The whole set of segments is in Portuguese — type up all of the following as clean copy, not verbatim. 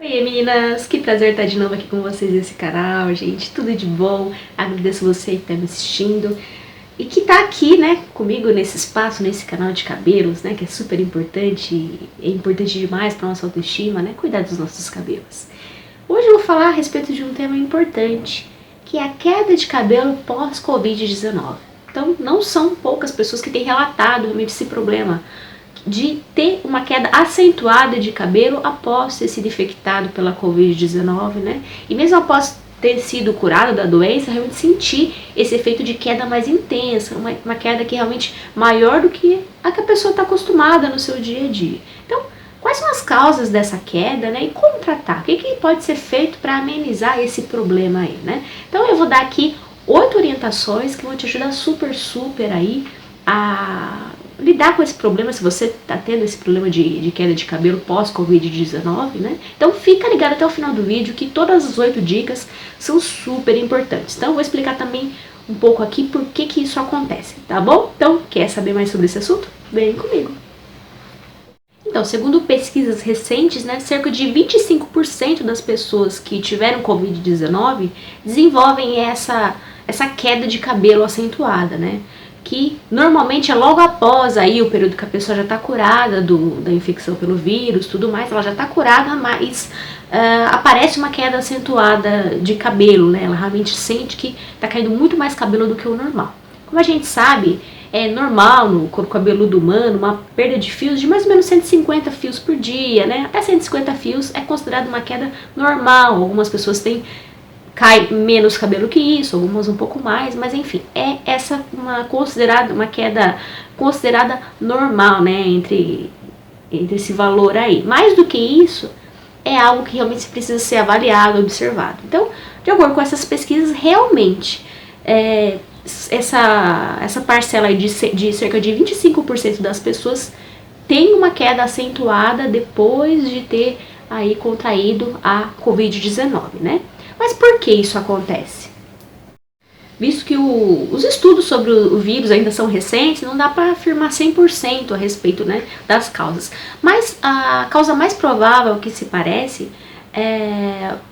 Oi meninas, que prazer estar de novo aqui com vocês nesse canal, gente, tudo de bom, agradeço você que está me assistindo e que está aqui, né, comigo nesse espaço, nesse canal de cabelos, né, que é super importante, é importante demais para nossa autoestima, né, cuidar dos nossos cabelos. Hoje eu vou falar a respeito de um tema importante, que é a queda de cabelo pós-Covid-19. Então, não são poucas pessoas que têm relatado realmente esse problema de ter uma queda acentuada de cabelo após ter sido infectado pela Covid-19, né? E mesmo após ter sido curado da doença, realmente sentir esse efeito de queda mais intensa, uma queda que é realmente maior do que a pessoa está acostumada no seu dia a dia. Então, quais são as causas dessa queda, né? E como tratar? O que pode ser feito para amenizar esse problema aí, né? Então eu vou dar aqui 8 orientações que vão te ajudar super aí a lidar com esse problema, se você está tendo esse problema de queda de cabelo pós-Covid-19, né? Então fica ligado até o final do vídeo que todas as 8 dicas são super importantes. Então eu vou explicar também um pouco aqui por que isso acontece, tá bom? Então, quer saber mais sobre esse assunto? Vem comigo! Então, segundo pesquisas recentes, né, cerca de 25% das pessoas que tiveram Covid-19 desenvolvem essa queda de cabelo acentuada, né? Que normalmente é logo após aí o período que a pessoa já está curada da infecção pelo vírus, tudo mais, ela já está curada, mas aparece uma queda acentuada de cabelo, né? Ela realmente sente que está caindo muito mais cabelo do que o normal. Como a gente sabe, é normal no couro cabeludo humano uma perda de fios de mais ou menos 150 fios por dia, né? Até 150 fios é considerado uma queda normal. Algumas pessoas cai menos cabelo que isso, algumas um pouco mais, mas enfim, é uma queda considerada normal, né, entre esse valor aí. Mais do que isso, é algo que realmente precisa ser avaliado, observado. Então, de acordo com essas pesquisas, realmente, essa parcela aí de cerca de 25% das pessoas tem uma queda acentuada depois de ter aí contraído a Covid-19, né? Mas por que isso acontece? Visto que os estudos sobre o vírus ainda são recentes, não dá para afirmar 100% a respeito, né, das causas. Mas a causa mais provável, que se parece,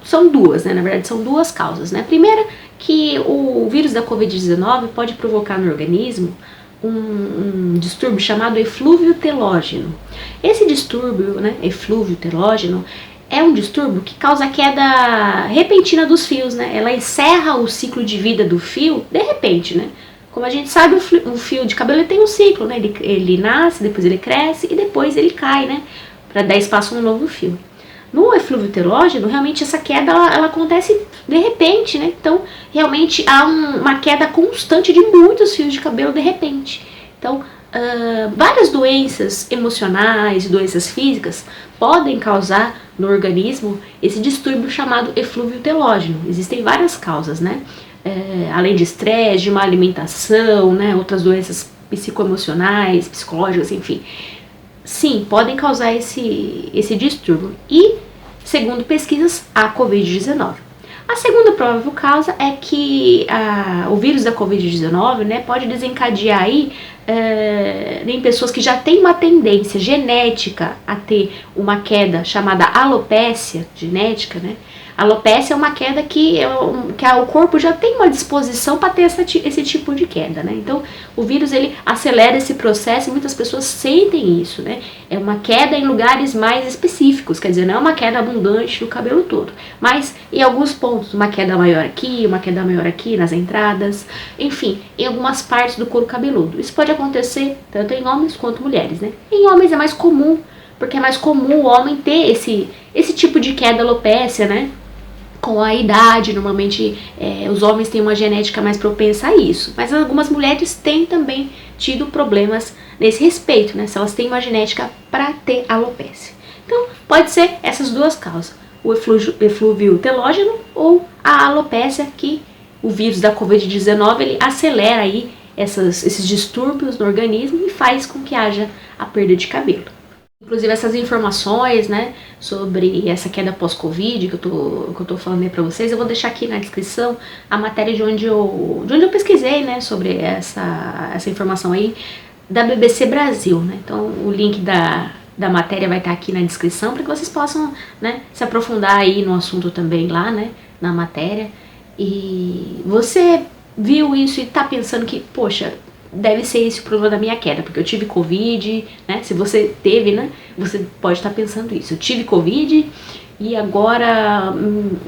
são duas, né? Na verdade, são duas causas, né? A primeira, que o vírus da Covid-19 pode provocar no organismo um distúrbio chamado eflúvio telógeno. Esse distúrbio, né, eflúvio telógeno, é um distúrbio que causa a queda repentina dos fios, né? Ela encerra o ciclo de vida do fio de repente, né? Como a gente sabe, o fio de cabelo ele tem um ciclo, né? Ele nasce, depois ele cresce e depois ele cai, né? Para dar espaço a um novo fio. No eflúvio telógeno, realmente essa queda ela acontece de repente, né? Então, realmente há uma queda constante de muitos fios de cabelo de repente. Então, várias doenças emocionais e doenças físicas podem causar no organismo esse distúrbio chamado eflúvio telógeno. Existem várias causas, né? Além de estresse, de má alimentação, né? Outras doenças psicoemocionais, psicológicas, enfim. Sim, podem causar esse distúrbio. E, segundo pesquisas, a Covid-19. A segunda provável causa é que o vírus da Covid-19, né, pode desencadear aí em pessoas que já têm uma tendência genética a ter uma queda chamada alopécia genética, né? Alopécia é uma queda que o corpo já tem uma disposição para ter esse tipo de queda, né? Então, o vírus ele acelera esse processo e muitas pessoas sentem isso, né? É uma queda em lugares mais específicos, quer dizer, não é uma queda abundante no cabelo todo, mas em alguns pontos, uma queda maior aqui, nas entradas, enfim, em algumas partes do couro cabeludo. Isso pode acontecer tanto em homens quanto mulheres, né? Em homens é mais comum, porque é mais comum o homem ter esse tipo de queda alopécia, né? Com a idade, normalmente os homens têm uma genética mais propensa a isso, mas algumas mulheres têm também tido problemas nesse respeito, né? Se elas têm uma genética para ter alopécia. Então, pode ser essas duas causas, o eflúvio telógeno ou a alopécia, que o vírus da Covid-19 ele acelera aí esses distúrbios no organismo e faz com que haja a perda de cabelo. Inclusive essas informações, né, sobre essa queda pós-Covid que eu tô falando aí pra vocês, eu vou deixar aqui na descrição a matéria de onde eu pesquisei, né, sobre essa informação aí da BBC Brasil, né. Então o link da matéria vai estar aqui na descrição para que vocês possam, né, se aprofundar aí no assunto também lá, né, na matéria. E você viu isso e tá pensando que, poxa, deve ser esse o problema da minha queda, porque eu tive Covid, né? Se você teve, né? Você pode estar pensando isso. Eu tive Covid e agora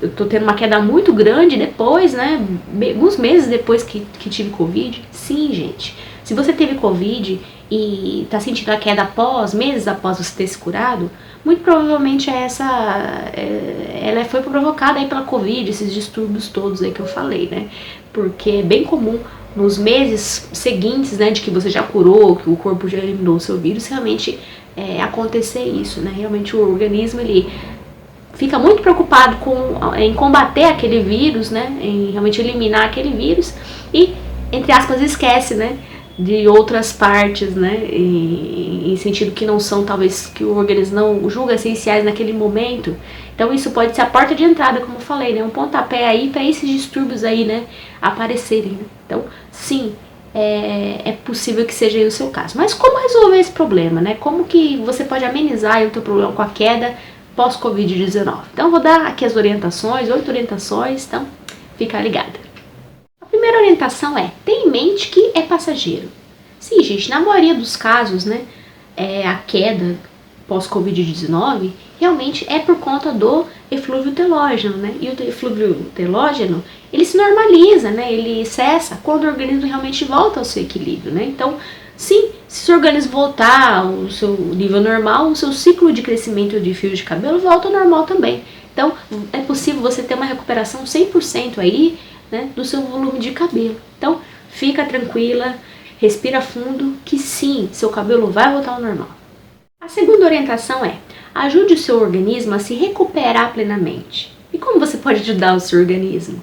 eu tô tendo uma queda muito grande depois, né? Alguns meses depois que tive Covid. Sim, gente. Se você teve Covid e tá sentindo a queda meses após você ter se curado, muito provavelmente ela foi provocada aí pela Covid, esses distúrbios todos aí que eu falei, né? Porque é bem comum nos meses seguintes, né, de que você já curou, que o corpo já eliminou o seu vírus, realmente acontecer isso, né? Realmente o organismo, ele fica muito preocupado em combater aquele vírus, né? Em realmente eliminar aquele vírus e, entre aspas, esquece, né, de outras partes, né, em sentido que não são, talvez, que o organismo não julga essenciais naquele momento. Então isso pode ser a porta de entrada, como eu falei, né, um pontapé aí para esses distúrbios aí, né, aparecerem, né? Então, sim, é possível que seja aí o seu caso. Mas como resolver esse problema, né? Como que você pode amenizar aí o teu problema com a queda pós-Covid-19? Então, eu vou dar aqui as orientações, 8 orientações, então fica ligada. A primeira orientação tenha em mente que é passageiro. Sim, gente, na maioria dos casos, né, a queda pós-Covid-19 realmente é por conta do eflúvio telógeno, né? E o eflúvio telógeno, ele se normaliza, né? Ele cessa quando o organismo realmente volta ao seu equilíbrio, né? Então, sim, se o seu organismo voltar ao seu nível normal, o seu ciclo de crescimento de fios de cabelo volta ao normal também. Então, é possível você ter uma recuperação 100% aí, né, do seu volume de cabelo. Então, fica tranquila, respira fundo, que sim, seu cabelo vai voltar ao normal. A segunda orientação ajude o seu organismo a se recuperar plenamente. E como você pode ajudar o seu organismo?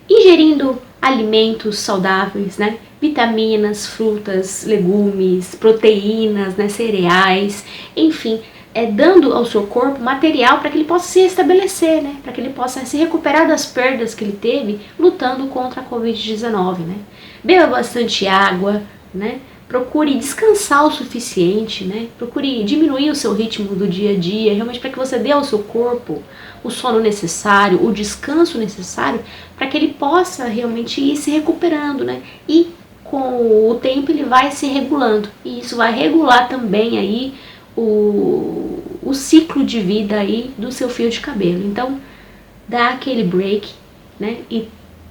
Ingerindo alimentos saudáveis, né? Vitaminas, frutas, legumes, proteínas, né? Cereais, enfim, dando ao seu corpo material para que ele possa se restabelecer, né? Para que ele possa se recuperar das perdas que ele teve lutando contra a Covid-19, né? Beba bastante água, né? Procure descansar o suficiente, né? Procure diminuir o seu ritmo do dia a dia, realmente para que você dê ao seu corpo o sono necessário, o descanso necessário, para que ele possa realmente ir se recuperando, né? E com o tempo ele vai se regulando. E isso vai regular também aí o ciclo de vida aí do seu fio de cabelo. Então, dá aquele break, né? E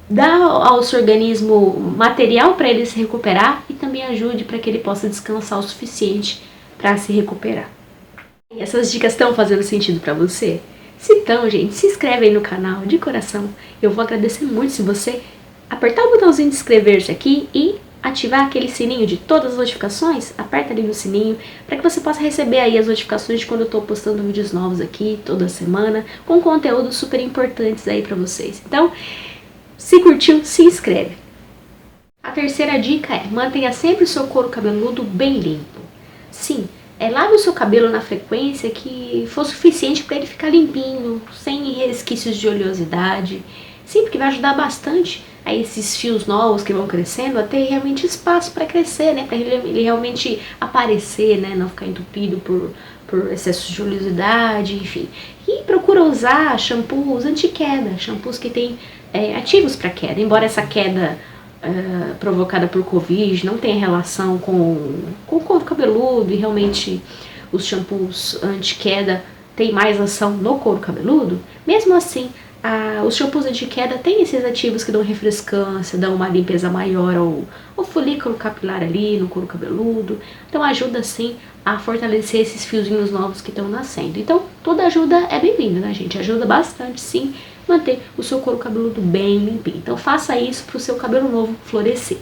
dá ao seu organismo material para ele se recuperar e também ajude para que ele possa descansar o suficiente para se recuperar. E essas dicas estão fazendo sentido para você? Se estão, gente, se inscreve aí no canal de coração. Eu vou agradecer muito se você apertar o botãozinho de inscrever-se aqui e ativar aquele sininho de todas as notificações. Aperta ali no sininho para que você possa receber aí as notificações de quando eu estou postando vídeos novos aqui toda semana com conteúdos super importantes aí para vocês. Então, se curtiu, se inscreve. A terceira dica mantenha sempre o seu couro cabeludo bem limpo. Sim, lave o seu cabelo na frequência que for suficiente para ele ficar limpinho, sem resquícios de oleosidade. Sim, porque vai ajudar bastante a esses fios novos que vão crescendo a ter realmente espaço para crescer, né? Para ele realmente aparecer, né? Não ficar entupido por excesso de oleosidade, enfim. E procura usar shampoos anti-queda, shampoos que têm ativos para queda, embora essa queda provocada por Covid não tenha relação com o couro cabeludo e realmente os shampoos anti-queda têm mais ação no couro cabeludo, mesmo assim os shampoos anti-queda têm esses ativos que dão refrescância, dão uma limpeza maior ao folículo capilar ali no couro cabeludo, então ajuda sim a fortalecer esses fiozinhos novos que estão nascendo. Então toda ajuda é bem-vinda, né, gente? Ajuda bastante sim manter o seu couro cabeludo bem limpinho. Então faça isso para o seu cabelo novo florescer.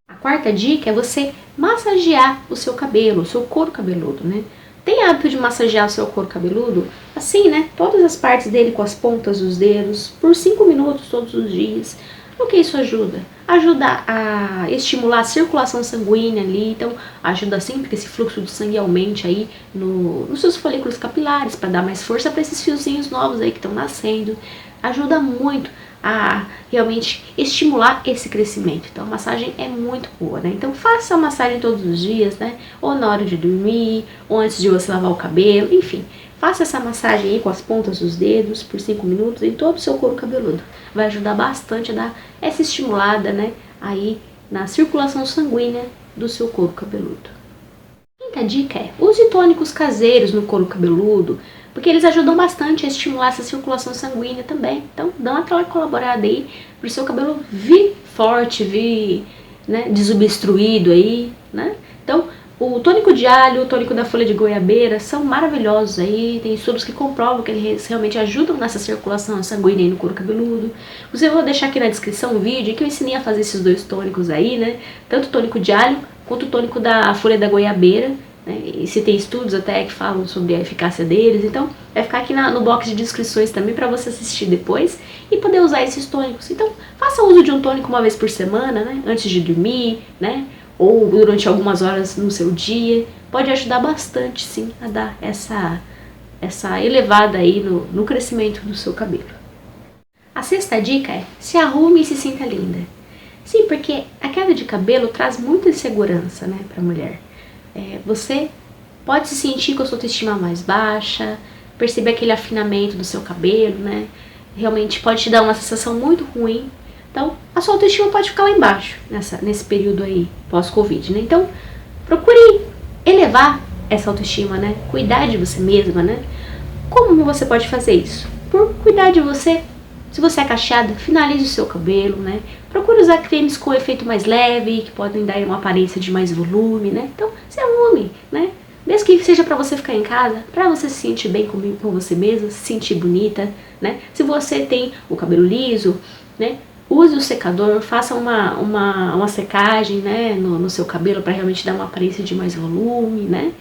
A quarta dica é você massagear o seu cabelo, o seu couro cabeludo, né? Tem hábito de massagear o seu couro cabeludo? Assim, né? Todas as partes dele com as pontas dos dedos, por 5 minutos todos os dias. O que isso ajuda? Ajuda a estimular a circulação sanguínea ali, então ajuda sempre que esse fluxo de sangue aumente aí nos seus folículos capilares, para dar mais força para esses fiozinhos novos aí que estão nascendo. Ajuda muito a realmente estimular esse crescimento. Então a massagem é muito boa, né? Então faça a massagem todos os dias, né? Ou na hora de dormir, ou antes de você lavar o cabelo, enfim. Faça essa massagem aí com as pontas dos dedos por 5 minutos em todo o seu couro cabeludo. Vai ajudar bastante a dar essa estimulada, né? Aí na circulação sanguínea do seu couro cabeludo. Quinta dica é: use tônicos caseiros no couro cabeludo, porque eles ajudam bastante a estimular essa circulação sanguínea também. Então, dá aquela colaborada aí pro seu cabelo vir forte, vir, né, desobstruído aí, né? Então, o tônico de alho, o tônico da folha de goiabeira são maravilhosos aí. Tem estudos que comprovam que eles realmente ajudam nessa circulação sanguínea aí no couro cabeludo. Eu vou deixar aqui na descrição um vídeo que eu ensinei a fazer esses dois tônicos aí, né? Tanto o tônico de alho quanto o tônico da folha da goiabeira, né? E se tem estudos até que falam sobre a eficácia deles. Então vai ficar aqui no box de descrições também para você assistir depois e poder usar esses tônicos. Então faça uso de um tônico uma vez por semana, né? Antes de dormir, né? Ou durante algumas horas no seu dia. Pode ajudar bastante, sim, a dar essa elevada aí no crescimento do seu cabelo. A sexta dica é: se arrume e se sinta linda. Sim, porque a queda de cabelo traz muita insegurança, né, para a mulher. Você pode se sentir com a sua autoestima mais baixa, perceber aquele afinamento do seu cabelo, né? Realmente pode te dar uma sensação muito ruim. Então, a sua autoestima pode ficar lá embaixo nesse período aí pós-Covid, né? Então, procure elevar essa autoestima, né? Cuidar de você mesma, né? Como você pode fazer isso? Por cuidar de você. Se você é cacheada, finalize o seu cabelo, né? Procure usar cremes com efeito mais leve, que podem dar uma aparência de mais volume, né? Então, se arrume, né? Mesmo que seja para você ficar em casa, para você se sentir bem com você mesma, se sentir bonita, né? Se você tem o cabelo liso, né? Use o secador, faça uma secagem, né, no seu cabelo para realmente dar uma aparência de mais volume, né?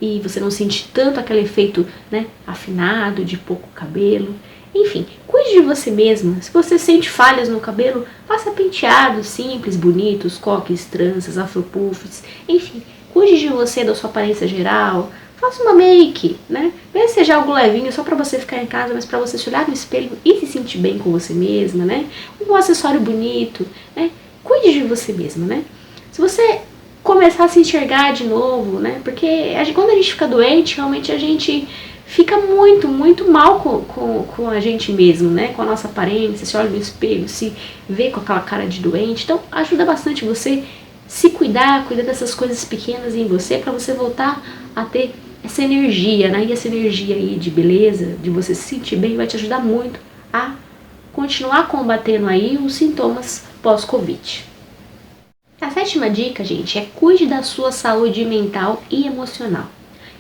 E você não sentir tanto aquele efeito, né, afinado, de pouco cabelo. Enfim, cuide de você mesma. Se você sente falhas no cabelo, faça penteados simples, bonitos, coques, tranças, afropuffs, enfim, cuide de você, da sua aparência geral. Faça uma make, né? Mesmo que seja algo levinho, só pra você ficar em casa, mas pra você se olhar no espelho e se sentir bem com você mesma, né? Um acessório bonito, né? Cuide de você mesma, né? Se você começar a se enxergar de novo, né? Porque quando a gente fica doente, realmente a gente fica muito, muito mal com a gente mesmo, né? Com a nossa aparência, se olha no espelho, se vê com aquela cara de doente. Então, ajuda bastante você se cuidar dessas coisas pequenas em você, pra você voltar a ter essa energia, né? E essa energia aí de beleza, de você se sentir bem, vai te ajudar muito a continuar combatendo aí os sintomas pós-Covid. A sétima dica, gente, é: cuide da sua saúde mental e emocional.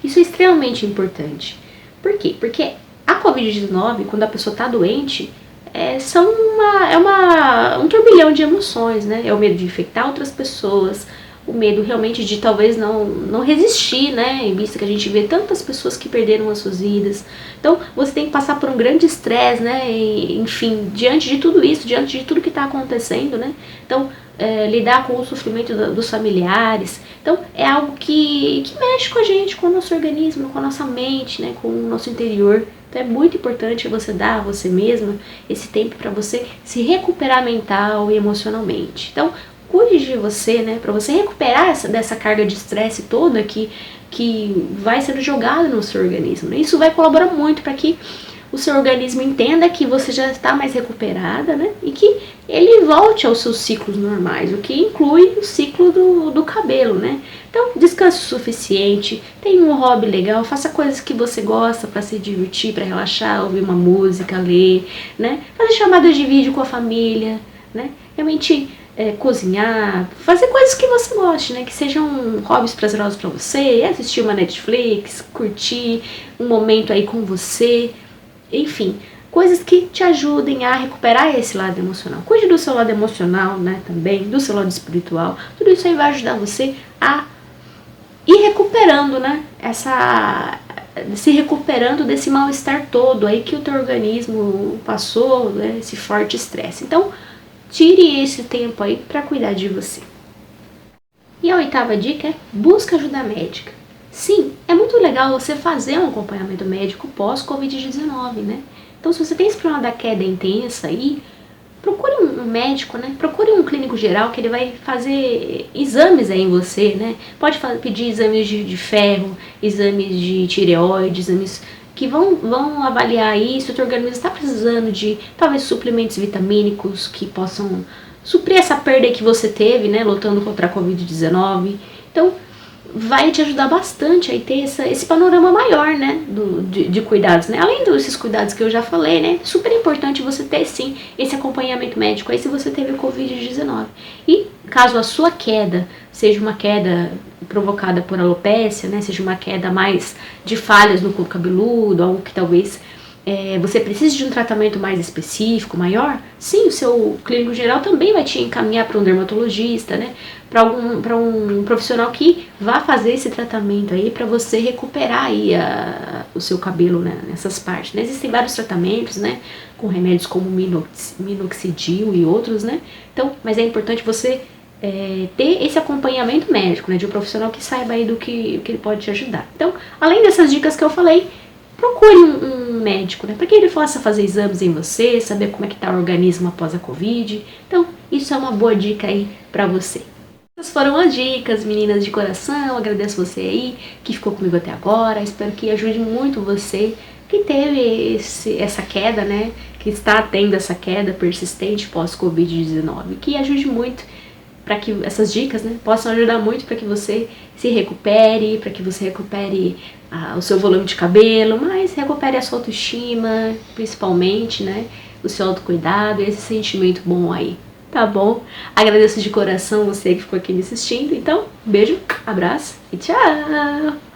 Isso é extremamente importante. Por quê? Porque a Covid-19, quando a pessoa está doente, um turbilhão de emoções, né? É o medo de infectar outras pessoas, o medo realmente de talvez não resistir, né? Em vista que a gente vê tantas pessoas que perderam as suas vidas. Então, você tem que passar por um grande estresse, né? E, enfim, diante de tudo isso, diante de tudo que está acontecendo, né? Então, lidar com o sofrimento dos familiares. Então, é algo que mexe com a gente, com o nosso organismo, com a nossa mente, né? Com o nosso interior. Então, é muito importante você dar a você mesma esse tempo para você se recuperar mental e emocionalmente. Então, cuide de você, né, para você recuperar dessa carga de estresse toda que vai sendo jogada no seu organismo, né? Isso vai colaborar muito para que o seu organismo entenda que você já está mais recuperada, né, e que ele volte aos seus ciclos normais, o que inclui o ciclo do cabelo, né? Então, descanse o suficiente, tenha um hobby legal, faça coisas que você gosta para se divertir, para relaxar, ouvir uma música, ler, né? Fazer chamadas de vídeo com a família, né? Realmente cozinhar, fazer coisas que você goste, né? Que sejam hobbies prazerosos para você, assistir uma Netflix, curtir um momento aí com você, enfim, coisas que te ajudem a recuperar esse lado emocional. Cuide do seu lado emocional, né? Também, do seu lado espiritual. Tudo isso aí vai ajudar você a ir recuperando, né? Se recuperando desse mal-estar todo aí que o teu organismo passou, né? Esse forte estresse. Então, tire esse tempo aí para cuidar de você. E a oitava dica é: busque ajuda médica. Sim, é muito legal você fazer um acompanhamento médico pós-Covid-19, né? Então, se você tem esse problema da queda intensa aí, procure um médico, né? Procure um clínico geral que ele vai fazer exames aí em você, né? Pode pedir exames de ferro, exames de tireoide, exames que vão avaliar isso, o teu organismo está precisando de talvez suplementos vitamínicos que possam suprir essa perda que você teve, né, lutando contra a Covid-19. Então, vai te ajudar bastante a ter esse panorama maior, né, de cuidados, né, além desses cuidados que eu já falei, né, super importante você ter, sim, esse acompanhamento médico aí se você teve Covid-19. E caso a sua queda seja uma queda provocada por alopécia, né, seja uma queda mais de falhas no couro cabeludo, algo que talvez você precisa de um tratamento mais específico, maior, sim, o seu clínico geral também vai te encaminhar para um dermatologista, né? Para um profissional que vá fazer esse tratamento aí para você recuperar aí o seu cabelo, né, nessas partes, né? Existem vários tratamentos, né? Com remédios como minoxidil e outros, né? Então, mas é importante você ter esse acompanhamento médico, né? De um profissional que saiba aí do que ele pode te ajudar. Então, além dessas dicas que eu falei, procure um médico, né, para que ele possa fazer exames em você, saber como é que está o organismo após a Covid. Então, isso é uma boa dica aí para você. Essas foram as dicas, meninas de coração. Agradeço você aí que ficou comigo até agora. Espero que ajude muito você que teve essa queda, né, que está tendo essa queda persistente pós-Covid-19. Que ajude muito para que essas dicas, né, possam ajudar muito para que você se recupere, para que você recupere o seu volume de cabelo, mas recupere a sua autoestima, principalmente, né, o seu autocuidado e esse sentimento bom aí, tá bom? Agradeço de coração você que ficou aqui me assistindo, então, beijo, abraço e tchau!